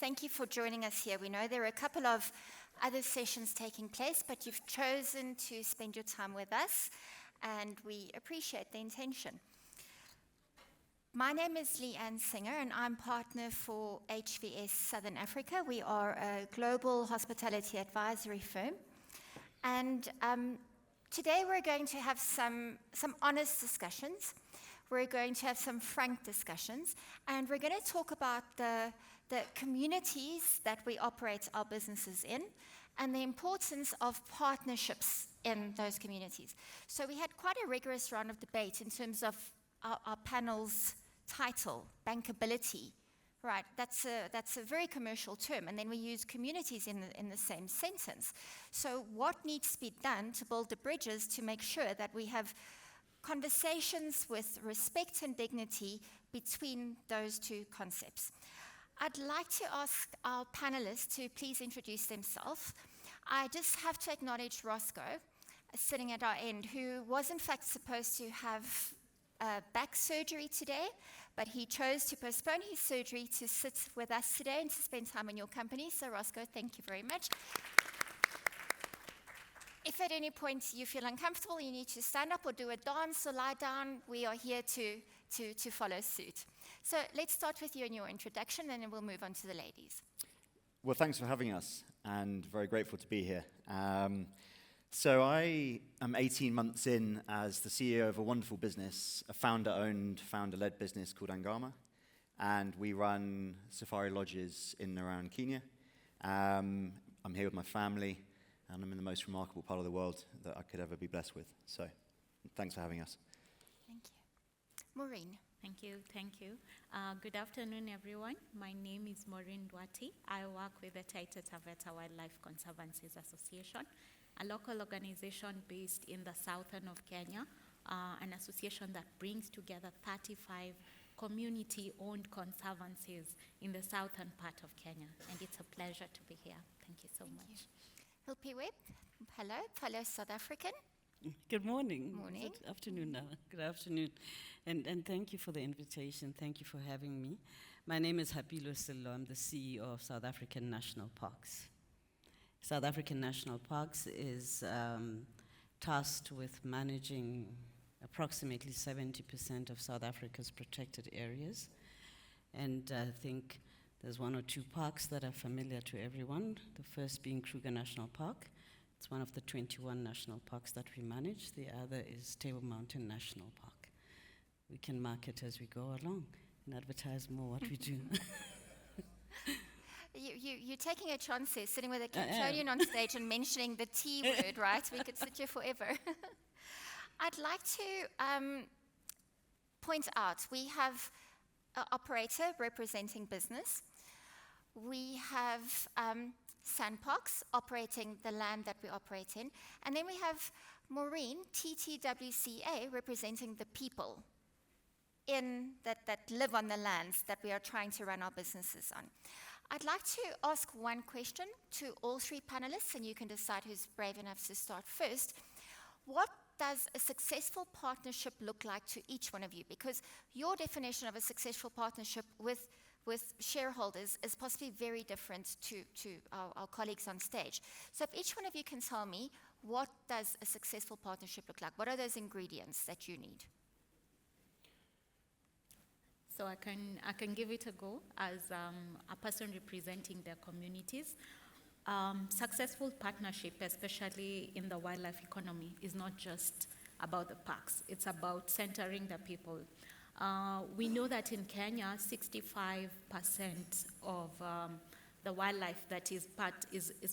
Thank you for joining us here. We know there are a couple of other sessions taking place, but you've chosen to spend your time with us, and we appreciate the intention. My name is Leanne Singer, and I'm partner for HVS Southern Africa. We are a global hospitality advisory firm, and today we're going to have some honest discussions. We're going to have some frank discussions, and we're going to talk about the communities that we operate our businesses in and the importance of partnerships in those communities. So we had quite a rigorous round of debate in terms of our panel's title, Bankability. Right, that's a very commercial term, and then we use communities in the same sentence. So what needs to be done to build the bridges to make sure that we have conversations with respect and dignity between those two concepts? I'd like to ask our panelists to please introduce themselves. I just have to acknowledge Rosco, sitting at our end, who was in fact supposed to have back surgery today, but he chose to postpone his surgery to sit with us today and to spend time in your company. So Rosco, thank you very much. If at any point you feel uncomfortable, you need to stand up or do a dance or lie down, we are here to follow suit. So let's start with you and your introduction, and then we'll move on to the ladies. Well, thanks for having us, and very grateful to be here. So I am 18 months in as the CEO of a wonderful business, a founder-owned, founder-led business called Angama, and we run safari lodges in and around Kenya. I'm here with my family, and I'm in the most remarkable part of the world that I could ever be blessed with. So thanks for having us. Thank you. Maurine. Thank you. Good afternoon, everyone. My name is Maurine Nduati. I work with the Taita Taveta Wildlife Conservancies Association, a local organization based in the southern of Kenya, an association that brings together 35 community-owned conservancies in the southern part of Kenya. And it's a pleasure to be here. Thank you so much. Hilpie Webb, hello, fellow South African. Good morning. Morning. Good afternoon now. Good afternoon. And thank you for the invitation. Thank you for having me. My name is Hapiloe Sello. I'm the CEO of South African National Parks. South African National Parks is tasked with managing approximately 70% of South Africa's protected areas. And I think there's one or two parks that are familiar to everyone, the first being Kruger National Park. It's one of the 21 national parks that we manage. The other is Table Mountain National Park. We can market as we go along and advertise more what we do. You're taking a chance here, sitting with a Kentonian on stage and mentioning the T word, right? We could sit here forever. I'd like to point out, we have an operator representing business. We have Sandparks operating the land that we operate in. And then we have Maurine, TTWCA, representing the people that live on the lands that we are trying to run our businesses on. I'd like to ask one question to all three panelists, and you can decide who's brave enough to start first. What does a successful partnership look like to each one of you? Because your definition of a successful partnership with shareholders is possibly very different to our colleagues on stage. So if each one of you can tell me, what does a successful partnership look like? What are those ingredients that you need? So I can give it a go as a person representing their communities. Successful partnership, especially in the wildlife economy, is not just about the parks. It's about centering the people. We know that in Kenya, 65% of the wildlife that is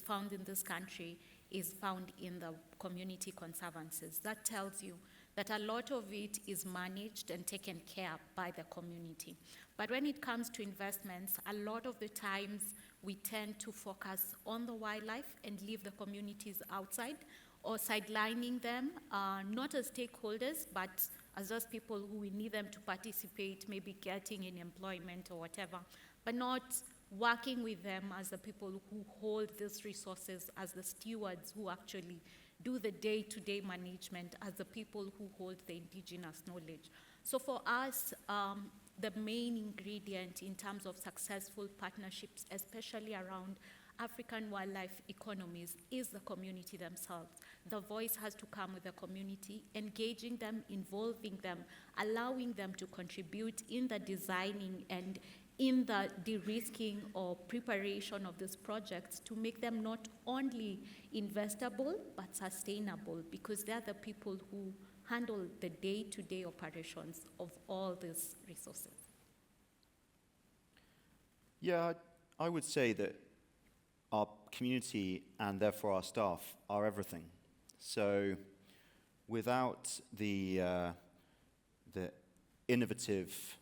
found in this country is found in the community conservancies. That tells you that a lot of it is managed and taken care of by the community. But when it comes to investments, a lot of the times we tend to focus on the wildlife and leave the communities outside or sidelining them, not as stakeholders, but as just people who we need them to participate, maybe getting in employment or whatever, but not working with them as the people who hold these resources, as the stewards who actually do the day-to-day management, as the people who hold the indigenous knowledge. So for us, the main ingredient in terms of successful partnerships, especially around African wildlife economies, is the community themselves. The voice has to come with the community, engaging them, involving them, allowing them to contribute in the designing and in the de-risking or preparation of these projects to make them not only investable but sustainable, because they're the people who handle the day-to-day operations of all these resources. Yeah, I would say that our community and therefore our staff are everything. So without the innovative,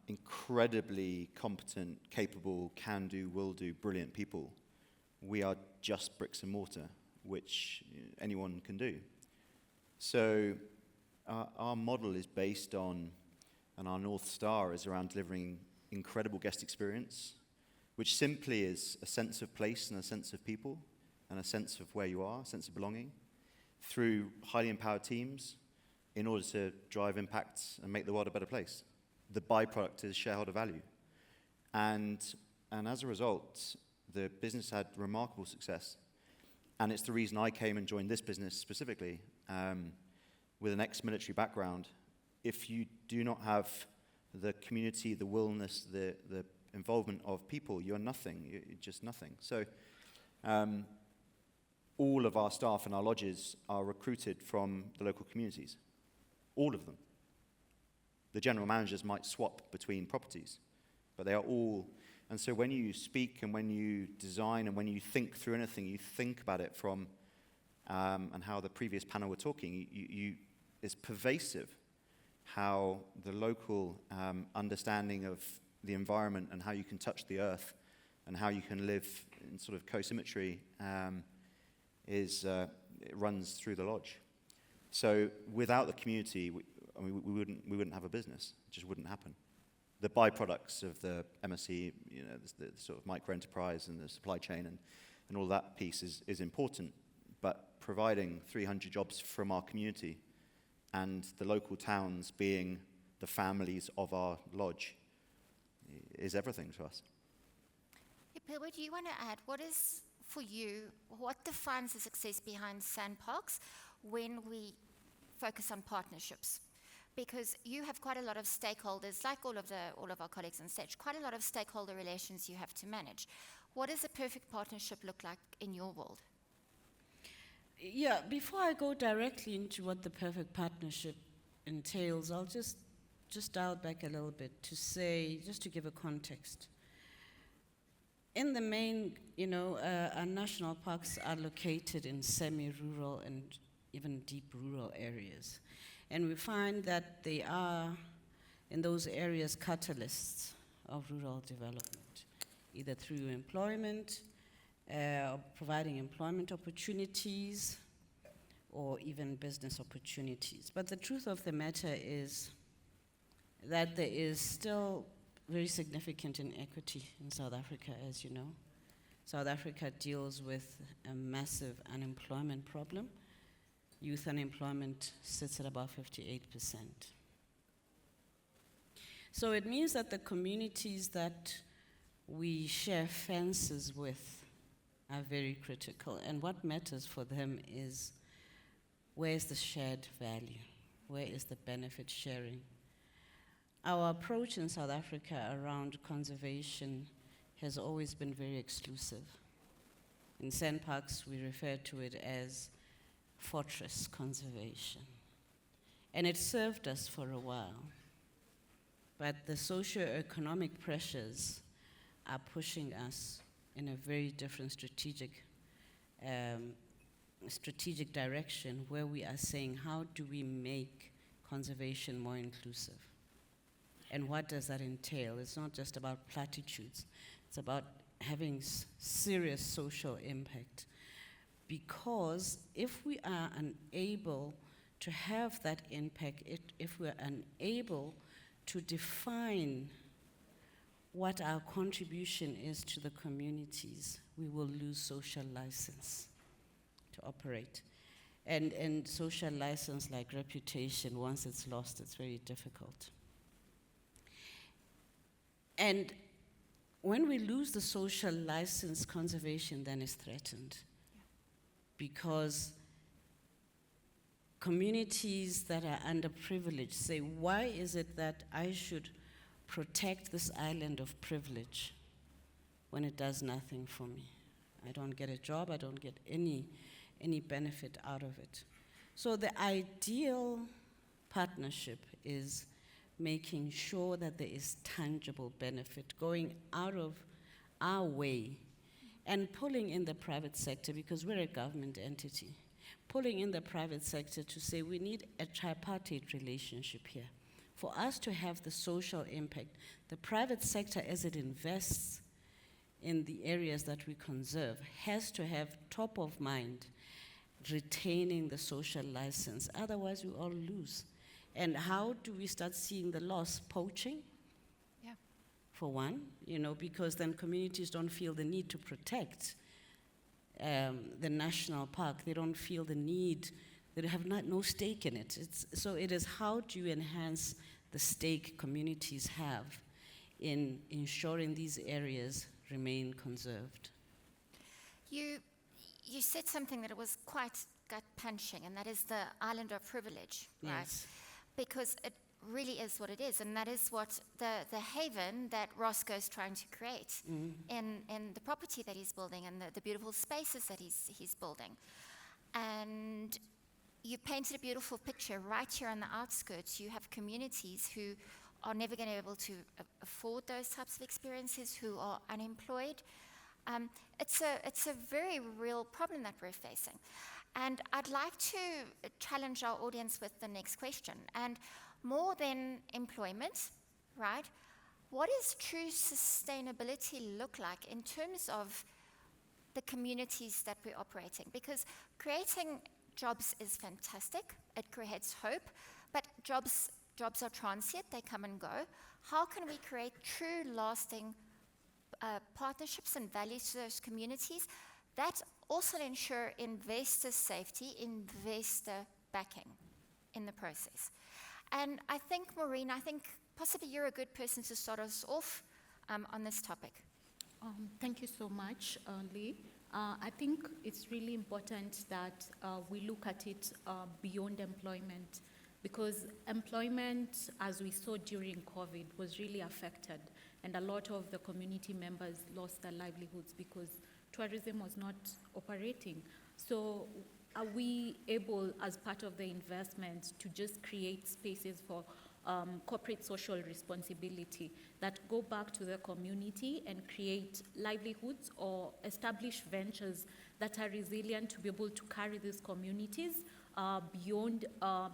incredibly competent, capable, can-do, will-do, brilliant people, we are just bricks and mortar, which anyone can do. So our model is based on, and our North Star is around delivering incredible guest experience, which simply is a sense of place and a sense of people and a sense of where you are, a sense of belonging, through highly empowered teams in order to drive impacts and make the world a better place. The byproduct is shareholder value. And as a result, the business had remarkable success. And it's the reason I came and joined this business specifically, with an ex-military background. If you do not have the community, the willingness, the involvement of people, you're nothing. You're just nothing. So all of our staff and our lodges are recruited from the local communities. All of them. The general managers might swap between properties, but they are all. And so when you speak and when you design and when you think through anything, you think about it from, and how the previous panel were talking, it's pervasive how the local understanding of the environment and how you can touch the earth and how you can live in sort of co-symmetry it runs through the lodge. So without the community, we wouldn't have a business. It just wouldn't happen. The byproducts of the MSC, the sort of micro enterprise and the supply chain and all that piece is important, but providing 300 jobs from our community and the local towns being the families of our lodge is everything to us. Hapiloe, do you want to add, what is, for you, what defines the success behind SANParks when we focus on partnerships? Because you have quite a lot of stakeholders, like all of our colleagues on stage, quite a lot of stakeholder relations you have to manage. What does a perfect partnership look like in your world? Yeah, before I go directly into what the perfect partnership entails, I'll just dial back a little bit to say, just to give a context. In the main, our national parks are located in semi-rural and even deep rural areas. And we find that they are, in those areas, catalysts of rural development, either through employment, providing employment opportunities, or even business opportunities. But the truth of the matter is that there is still very significant inequity in South Africa, as you know. South Africa deals with a massive unemployment problem. Youth unemployment sits at about 58%. So it means that the communities that we share fences with are very critical. And what matters for them is, where is the shared value? Where is the benefit sharing? Our approach in South Africa around conservation has always been very exclusive. In SANParks, we refer to it as fortress conservation. And it served us for a while. But the socio-economic pressures are pushing us in a very different strategic direction, where we are saying, how do we make conservation more inclusive? And what does that entail? It's not just about platitudes. It's about having serious social impact. Because if we are unable to have that impact, if we're unable to define what our contribution is to the communities, we will lose social license to operate. And social license, like reputation, once it's lost, it's very difficult. And when we lose the social license, conservation then is threatened. Because communities that are underprivileged say, why is it that I should protect this island of privilege when it does nothing for me? I don't get a job, I don't get any benefit out of it. So the ideal partnership is making sure that there is tangible benefit, going out of our way and pulling in the private sector, because we're a government entity, pulling in the private sector to say we need a tripartite relationship here. For us to have the social impact, the private sector, as it invests in the areas that we conserve, has to have top of mind retaining the social license. Otherwise, we all lose. And how do we start seeing the loss? Poaching, for one, because then communities don't feel the need to protect the national park. They don't feel the need, they have no stake in it. So it is, how do you enhance the stake communities have in ensuring these areas remain conserved? You said something that was quite gut-punching, and that is the island of privilege, right? Yes. Because it really is what it is, and that is what the haven that Rosco is trying to create in the property that he's building and the beautiful spaces that he's building. And you painted a beautiful picture right here on the outskirts. You have communities who are never going to be able to afford those types of experiences, who are unemployed. It's a very real problem that we're facing. And I'd like to challenge our audience with the next question. And more than employment, right, what does true sustainability look like in terms of the communities that we're operating? Because creating jobs is fantastic. It creates hope. But jobs are transient. They come and go. How can we create true, lasting partnerships and values to those communities that also ensure investor safety, investor backing in the process? And I think, Maurine, possibly you're a good person to start us off on this topic. Thank you so much, Lee. I think it's really important that we look at it beyond employment, because employment, as we saw during COVID, was really affected, and a lot of the community members lost their livelihoods because tourism was not operating. So are we able, as part of the investment, to just create spaces for corporate social responsibility that go back to the community and create livelihoods or establish ventures that are resilient to be able to carry these communities beyond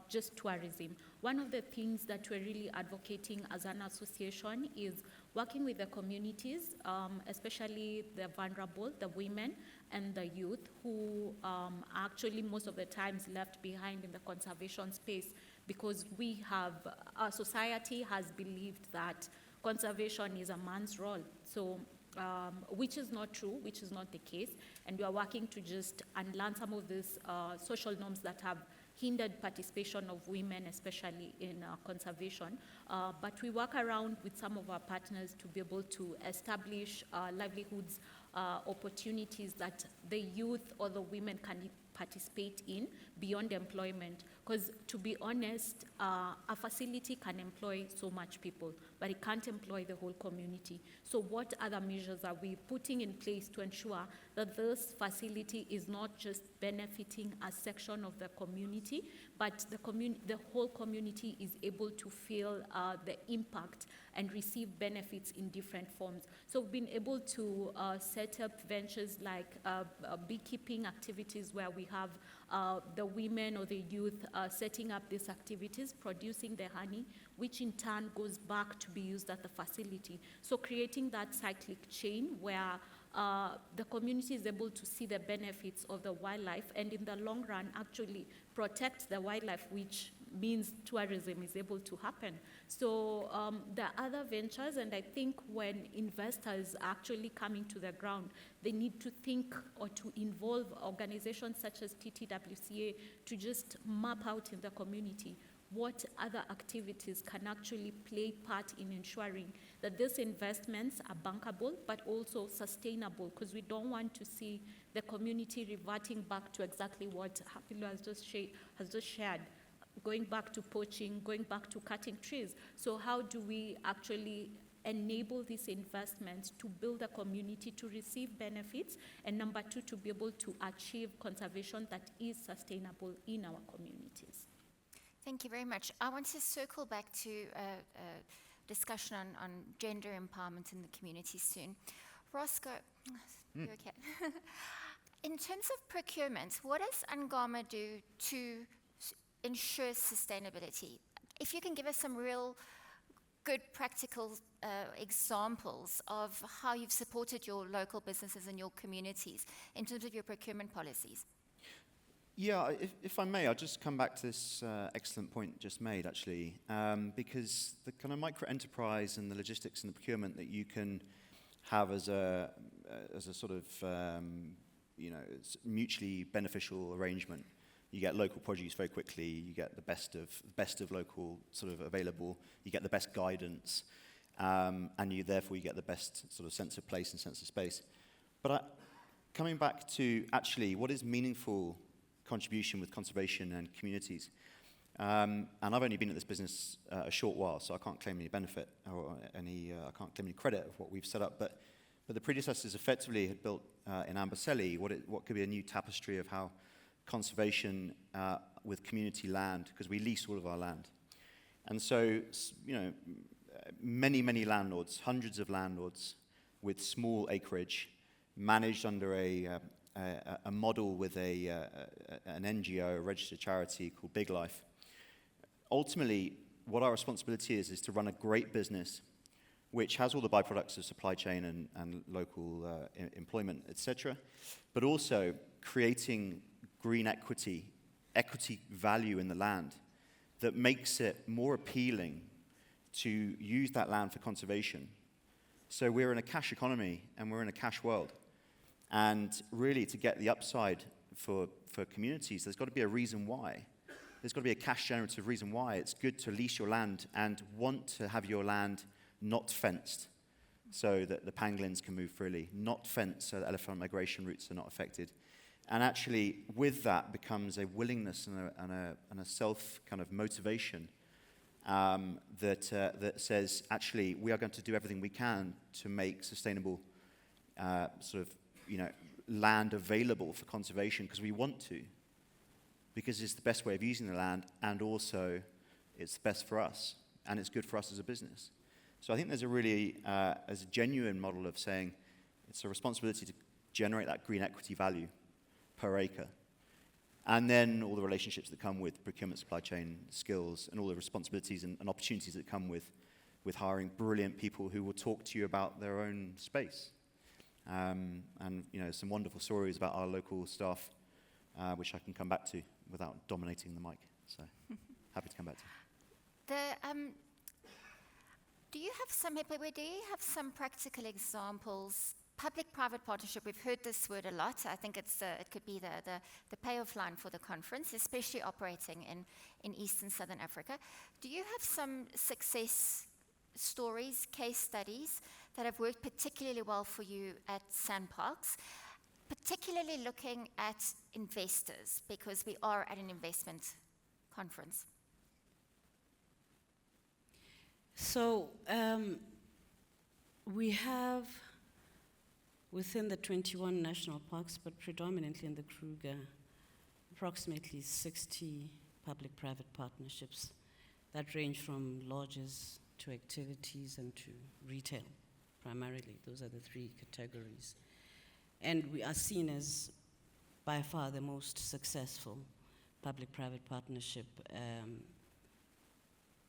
just tourism? One of the things that we're really advocating as an association is working with the communities, especially the vulnerable, the women and the youth, who are actually most of the times left behind in the conservation space, because our society has believed that conservation is a man's role. So, which is not true, which is not the case, and we are working to just unlearn some of these social norms that have hindered participation of women, especially in conservation. But we work around with some of our partners to be able to establish livelihoods, opportunities that the youth or the women can participate in beyond employment. Because to be honest, a facility can employ so much people, but it can't employ the whole community. So what other measures are we putting in place to ensure that this facility is not just benefiting a section of the community, but the whole community is able to feel the impact and receive benefits in different forms? So we've been able to set up ventures like beekeeping activities, where we have the women or the youth setting up these activities, producing the honey, which in turn goes back to be used at the facility. So creating that cyclic chain where the community is able to see the benefits of the wildlife, and in the long run actually protect the wildlife, which means tourism is able to happen. So there are other ventures, and I think when investors are actually coming to the ground, they need to think or to involve organizations such as TTWCA to just map out in the community what other activities can actually play part in ensuring that these investments are bankable but also sustainable, because we don't want to see the community reverting back to exactly what Hapiloe has just shared, going back to poaching, going back to cutting trees. So how do we actually enable these investments to build a community to receive benefits, and number two, to be able to achieve conservation that is sustainable in our communities? Thank you very much. I want to circle back to discussion on gender empowerment in the community soon. Rosco, you okay? In terms of procurement, what does Angama do to ensure sustainability? If you can give us some real good practical examples of how you've supported your local businesses and your communities in terms of your procurement policies. Yeah, if I may, I'll just come back to this excellent point just made, actually, because the kind of micro-enterprise and the logistics and the procurement that you can have as a sort of, mutually beneficial arrangement. You get local produce very quickly, you get the best of local sort of available, you get the best guidance, and therefore you get the best sort of sense of place and sense of space. But coming back to actually what is meaningful contribution with conservation and communities. And I've only been at this business a short while, so I can't claim any benefit or I can't claim any credit of what we've set up. But the predecessors effectively had built in Amberselli what could be a new tapestry of how conservation with community land, because we lease all of our land. And so, many landlords, hundreds of landlords with small acreage, managed under a model with an NGO, a registered charity called Big Life. Ultimately, what our responsibility is to run a great business which has all the byproducts of supply chain and local employment, etc., but also creating green equity value in the land that makes it more appealing to use that land for conservation. So we're in a cash economy and we're in a cash world. And really, to get the upside for communities, there's got to be a reason why. There's got to be a cash-generative reason why it's good to lease your land and want to have your land not fenced so that the pangolins can move freely, not fenced so that elephant migration routes are not affected. And actually, with that becomes a willingness and a self kind of motivation that says, actually, we are going to do everything we can to make sustainable land available for conservation because we want to, because it's the best way of using the land, and also it's the best for us, and it's good for us as a business. So I think there's a really, as a genuine model of saying it's a responsibility to generate that green equity value per acre, and then all the relationships that come with procurement, supply chain skills, and all the responsibilities and opportunities that come with hiring brilliant people who will talk to you about their own space. And some wonderful stories about our local staff, which I can come back to without dominating the mic. So happy to come back to. Do you have some practical examples? Public-private partnership. We've heard this word a lot. I think it could be the payoff line for the conference, especially operating in East and Southern Africa. Do you have some success stories, case studies that have worked particularly well for you at SANParks, particularly looking at investors, because we are at an investment conference? So we have, within the 21 national parks, but predominantly in the Kruger, approximately 60 public-private partnerships that range from lodges to activities and to retail, primarily. Those are the three categories. And we are seen as, by far, the most successful public-private partnership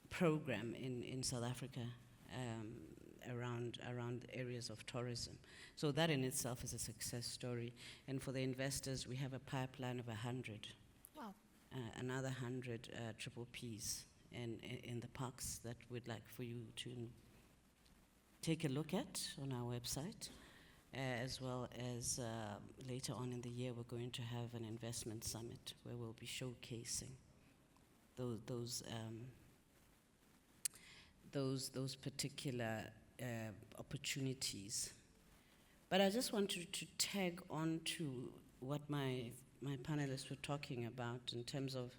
program in South Africa around areas of tourism. So that in itself is a success story. And for the investors, we have a pipeline of 100. Wow. Another 100 triple Ps in the parks that we'd like for you to take a look at on our website, as well as later on in the year, we're going to have an investment summit where we'll be showcasing those particular opportunities. But I just wanted to tag on to what my panelists were talking about in terms of,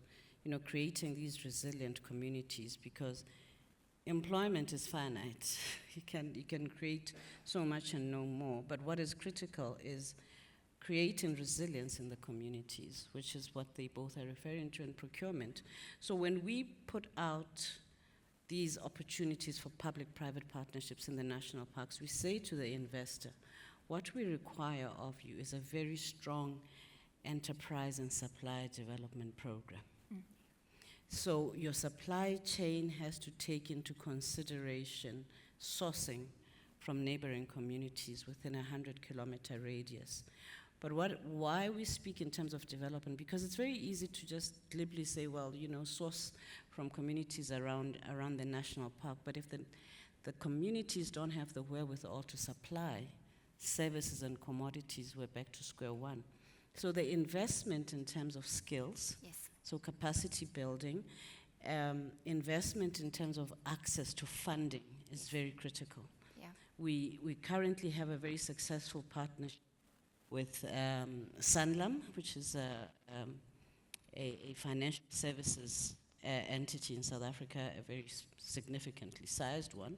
creating these resilient communities, because employment is finite. You can create so much and no more. But what is critical is creating resilience in the communities, which is what they both are referring to in procurement. So when we put out these opportunities for public-private partnerships in the national parks, we say to the investor, what we require of you is a very strong enterprise and supply development program. So your supply chain has to take into consideration sourcing from neighboring communities within a 100-kilometer radius. But why we speak in terms of development, because it's very easy to just glibly say, well, source from communities around the national park. But if the communities don't have the wherewithal to supply services and commodities, we're back to square one. So the investment in terms of skills, Yes. so capacity building, investment in terms of access to funding is very critical. Yeah. We currently have a very successful partnership with Sanlam, which is a financial services entity in South Africa, a very significantly sized one,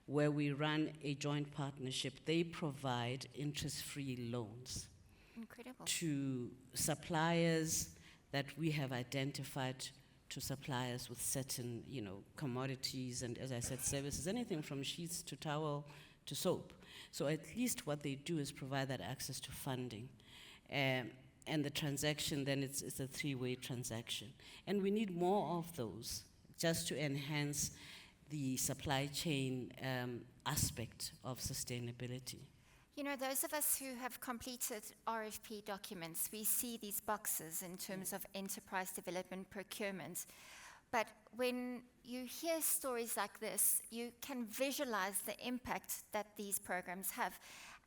where we run a joint partnership. They provide interest-free loans. Incredible. To suppliers that we have identified, to suppliers with certain, commodities and, as I said, services, anything from sheets to towel to soap. So at least what they do is provide that access to funding. And the transaction, then it's a three-way transaction. And we need more of those just to enhance the supply chain aspect of sustainability. Those of us who have completed RFP documents, we see these boxes in terms of enterprise development procurement. But when you hear stories like this, you can visualize the impact that these programs have.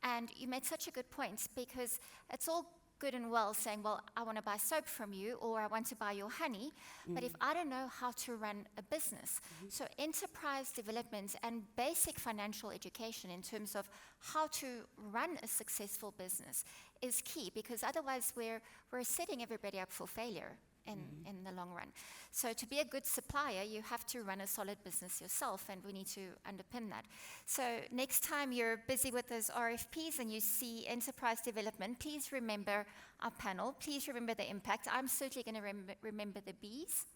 And you made such a good point, because it's all good and well saying, well, I want to buy soap from you, or I want to buy your honey, but if I don't know how to run a business, so enterprise development and basic financial education in terms of how to run a successful business is key, because otherwise we're setting everybody up for failure in the long run. So to be a good supplier, you have to run a solid business yourself, and we need to underpin that. So next time you're busy with those RFPs and you see enterprise development, please remember our panel. Please remember the impact. I'm certainly going to remember the bees,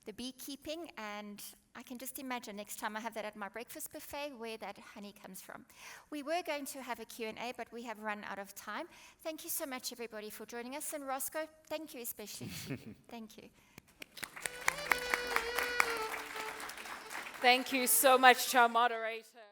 the beekeeping, and I can just imagine next time I have that at my breakfast buffet where that honey comes from. We were going to have a Q&A, but we have run out of time. Thank you so much, everybody, for joining us. And Rosco, thank you especially to you. Thank you. Thank you so much to our moderator.